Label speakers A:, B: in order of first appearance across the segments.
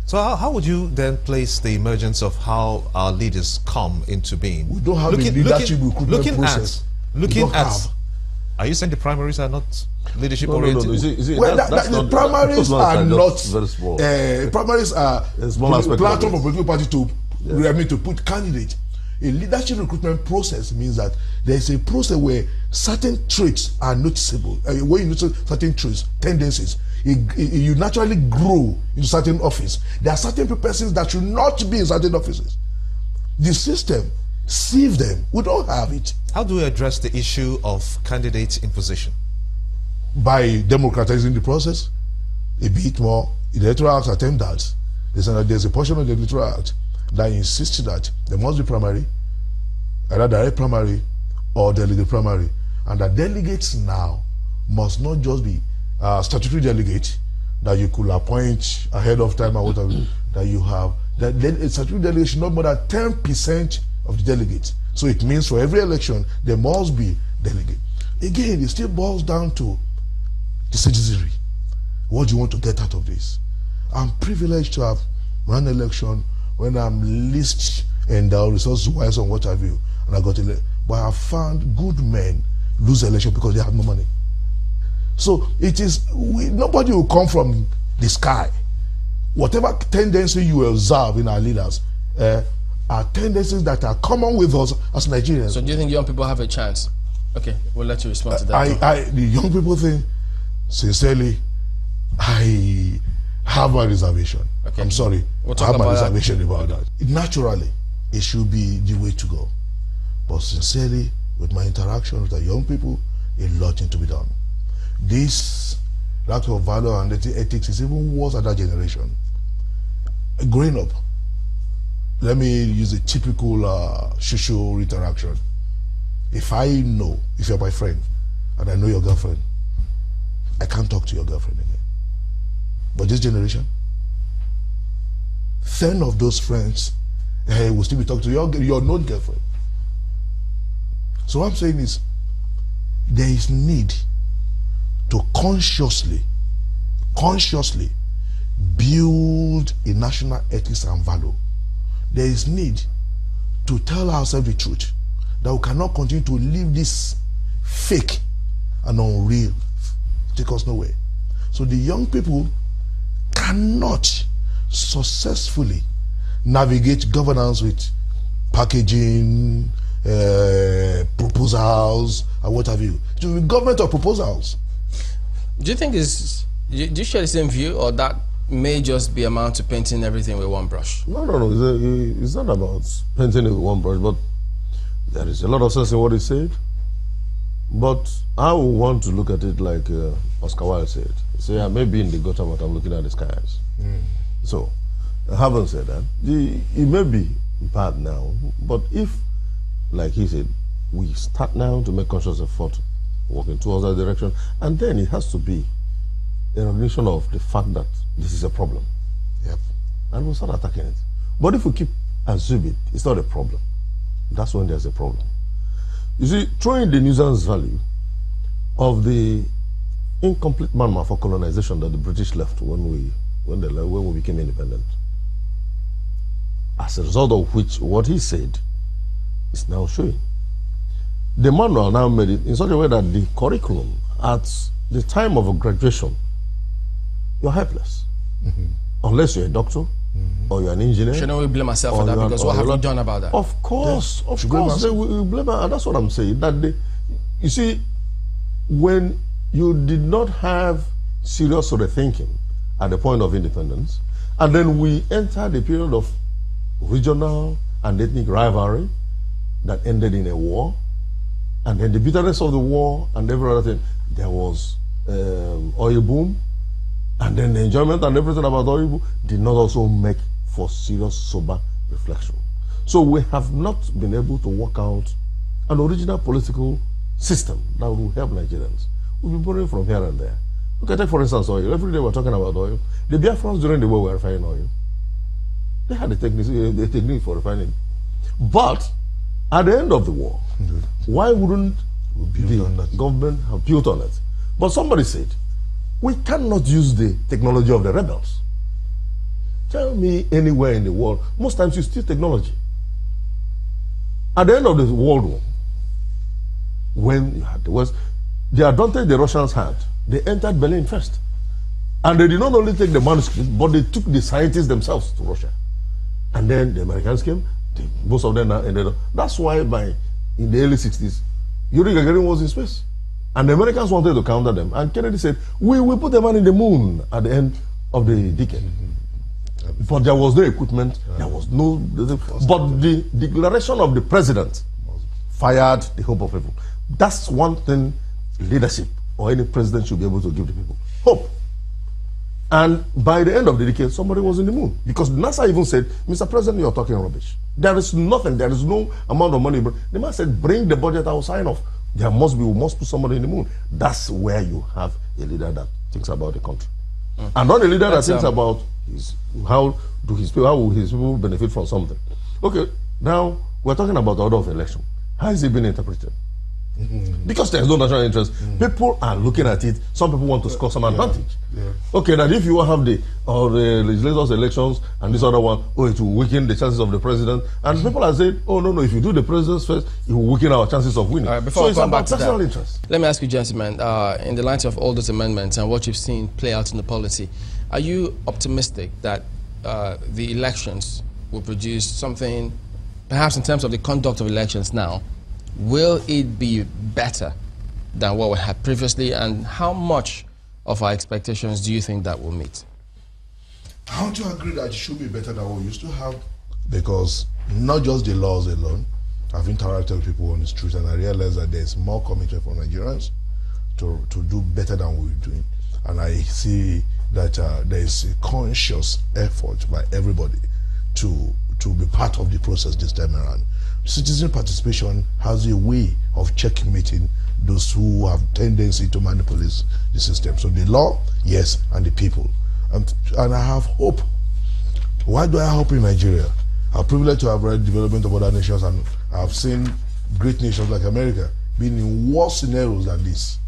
A: So how would you then place the emergence of how our leaders come into being?
B: We don't have a leadership recruitment process.
A: Looking at, are you saying the primaries are not leadership oriented?
B: No. Well, the primaries are not
C: very small.
B: Primaries are
C: small
B: platform of political party to put candidates. A leadership recruitment process means that there is a process where certain traits are noticeable. When you notice certain traits, tendencies, you naturally grow into certain office. There are certain persons that should not be in certain offices. The system sieve them. We don't have it.
A: How do we address the issue of candidates in position?
B: By democratizing the process a bit more. The Electoral Act attempt that. There's a portion of the Electoral Act that insists that there must be primary, either direct primary or delegate primary, and that delegates now must not just be statutory delegate that you could appoint ahead of time or whatever that you have. That a statutory delegate should not more than 10% of the delegates. So it means for every election there must be delegate. Again, it still boils down to the citizenry. What do you want to get out of this? I'm privileged to have run an election when I'm least endowed, resource-wise, and what have you, and I got elected. But I found good men lose election because they have no money. So it is, nobody will come from the sky. Whatever tendency you observe in our leaders are tendencies that are common with us as Nigerians.
D: So do you think young people have a chance? Okay, we'll let you respond to that.
B: The young people think, sincerely, I have a reservation. Okay. I'm sorry. I have my reservation about that. Naturally, it should be the way to go. But sincerely, with my interaction with the young people, a lot needs to be done. This lack of value and ethics is even worse at that generation. Growing up, let me use a typical social interaction. If you're my friend, and I know your girlfriend, I can't talk to your girlfriend again. But this generation, 10 of those friends will still be talking to your known girlfriend. So what I'm saying is, there is need to consciously build a national ethics and value. There is need to tell ourselves the truth, that we cannot continue to live this fake and unreal. Take us nowhere. So the young people cannot successfully navigate governance with packaging, proposals, and what have you. It will be government of proposals.
D: Do you think do you share the same view, or that may just be amount to painting everything with one brush?
C: No. It's not about painting it with one brush, but there is a lot of sense in what he said. But I would want to look at it like Oscar Wilde said. So I may be in the gutter, but I'm looking at the skies. So, having said that, it may be bad now, but if, like he said, we start now to make conscious effort working towards that direction, and then it has to be a recognition of the fact that this is a problem.
B: Yep.
C: And we'll start attacking it. But if we keep assuming it's not a problem, that's when there's a problem. You see, throwing the nuisance value of the incomplete manner for colonization that the British left when we became independent, as a result of which what he said is now showing. The manual now made it in such a way that the curriculum at the time of a graduation, you're helpless. Unless you're a doctor, or you're an engineer.
D: Shouldn't we blame ourselves for that? Because what have we done about that?
C: Of course,
B: yeah.
C: of course. We blame, and that's what I'm saying. That you see, when you did not have serious rethinking at the point of independence, and then we entered a period of regional and ethnic rivalry that ended in a war, and then the bitterness of the war and every other thing, there was oil boom, and then the enjoyment and everything about oil boom did not also make for serious, sober reflection. So we have not been able to work out an original political system that will help Nigerians. We'll be borrowing from here and there. Okay, take for instance oil. Every day we're talking about oil. The Biafrans during the war were refining oil. They had the technique for refining. But at the end of the war, why wouldn't the government have built on it? But somebody said, we cannot use the technology of the rebels. Tell me anywhere in the world, most times you steal technology. At the end of the World War, when you had the West, the advantage the Russians had, they entered Berlin first. And they did not only take the manuscripts, but they took the scientists themselves to Russia. And then the Americans came, most of them ended up. That's why in the early 60s, Yuri Gagarin was in space. And the Americans wanted to counter them. And Kennedy said, we will put a man in the moon at the end of the decade. But there was no equipment, there was no... But the declaration of the president fired the hope of people. That's one thing leadership or any president should be able to give the people. Hope. And by the end of the decade, somebody was in the moon. Because NASA even said, Mr. President, you're talking rubbish. There is nothing, there is no amount of money. The man said, bring the budget, I will sign off. We must put somebody in the moon. That's where you have a leader that thinks about the country. And not a leader that thinks about how will his people benefit from something. Okay, now we're talking about the order of election. How is it being interpreted? Because there's no national interest. People are looking at it. Some people want to score some advantage. Okay, that if you have the legislators' elections and this other one, it will weaken the chances of the president. And people are saying, oh, no, if you do the president's first, it will weaken our chances of winning.
D: Before
C: so it's about personal interest.
D: Let me ask you, gentlemen, in the light of all those amendments and what you've seen play out in the policy, are you optimistic that the elections will produce something, perhaps in terms of the conduct of elections now, will it be better than what we had previously, and how much of our expectations do you think that will meet?
B: I want to agree that it should be better than what we used to have, because not just the laws alone. I've interacted with people on the street and I realize that there's more commitment from Nigerians to do better than we're doing. And I see that there is a conscious effort by everybody to be part of the process this time around. Citizen participation has a way of checkmating those who have tendency to manipulate the system. So the law, yes, and the people. And I have hope. Why do I have hope in Nigeria? I'm privileged to have read development of other nations, and I've seen great nations like America being in worse scenarios than this.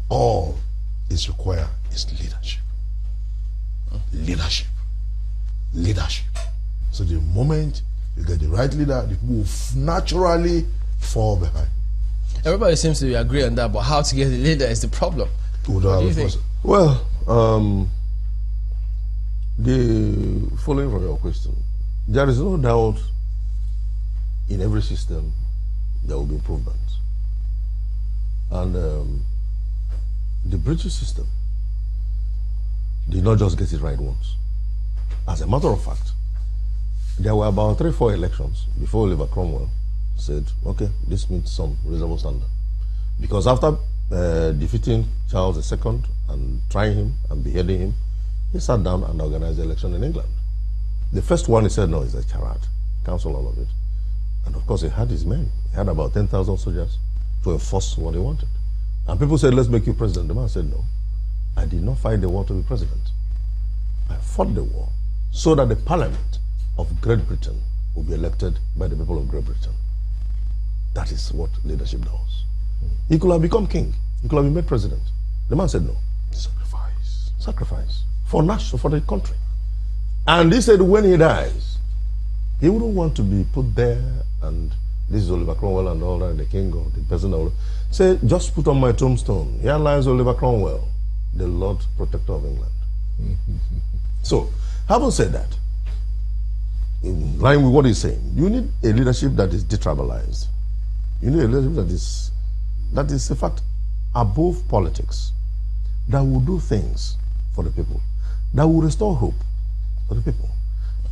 B: All is required is leadership. Leadership. Leadership. So the moment you get the right leader, the people will naturally fall behind.
D: Everybody seems to agree on that, but how to get the leader is the problem. What do you think?
C: Well, following from your question, there is no doubt in every system there will be improvements. And the British system did not just get it right once. As a matter of fact, there were about 3 or 4 elections before Oliver Cromwell said, okay, this meets some reasonable standard. Because after defeating Charles II and trying him and beheading him, he sat down and organized the election in England. The first one, he said, no, it's a charade. Cancel all of it. And of course, he had his men. He had about 10,000 soldiers to enforce what he wanted. And people said, let's make you president. The man said, no, I did not fight the war to be president. I fought the war so that the parliament of Great Britain will be elected by the people of Great Britain. That is what leadership does. He could have become king. He could have been made president. The man said no. Sacrifice. Sacrifice. For the country. And he said when he dies, he wouldn't want to be put there and this is Oliver Cromwell and all that, the king or the president. Say, just put on my tombstone, here lies Oliver Cromwell, the Lord Protector of England. So, having said that, in line with what he's saying, you need a leadership that is detribalized. You need a leadership that is in fact above politics, that will do things for the people, that will restore hope for the people.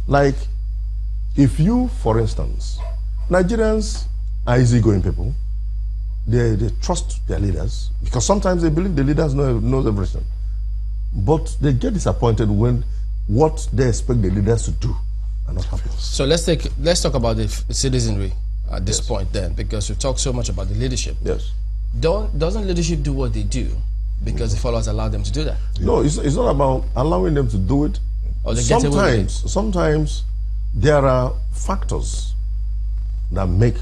C: Like, if you, for instance, Nigerians are easygoing people, they trust their leaders, because sometimes they believe the leaders knows everything. But they get disappointed when what they expect the leaders to do are not happening.
D: So let's talk about the citizenry at this point then, because we've talked so much about the leadership.
C: Yes.
D: Doesn't leadership do what they do because the followers allow them to do that?
C: No, it's not about allowing them to do it.
D: Or they get away with it.
C: Sometimes there are factors that make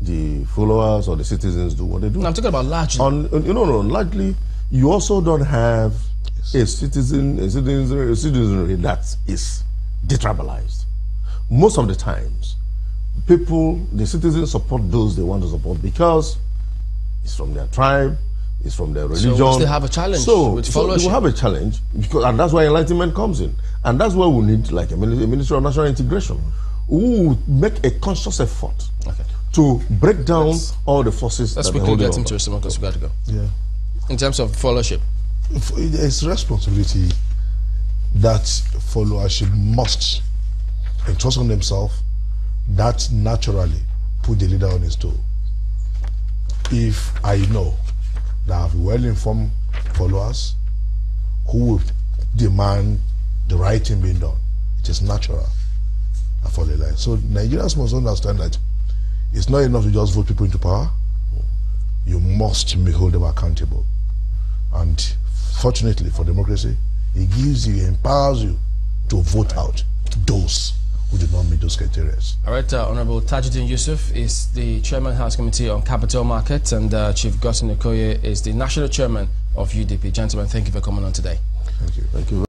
C: the followers or the citizens do what they do.
D: No, I'm talking about largely.
C: Largely, you also don't have a citizenry that is detribalized. Most of the times, the citizens support those they want to support because it's from their tribe, it's from their religion.
D: So they have a challenge with followership.
C: So they will have a challenge, and that's why enlightenment comes in. And that's why we need like a Ministry of National Integration who make a conscious effort to break down all the forces.
D: Let's quickly get into it, because we got to go.
B: Yeah.
D: In terms of followership,
B: it's responsibility that followership must entrust on themselves. That naturally put the leader on his toe. If I know that I have well-informed followers who will demand the right thing being done, it is natural I follow the line. So Nigerians must understand that it's not enough to just vote people into power. You must hold them accountable. And fortunately for democracy, it empowers you to vote out those who do not meet those criteria.
D: All right, Honorable Tajuddin Yusuf is the Chairman House Committee on Capital Markets, and Chief Gustin Okoye is the National Chairman of UDP. Gentlemen, thank you for coming on today.
B: Thank you.
C: Thank you.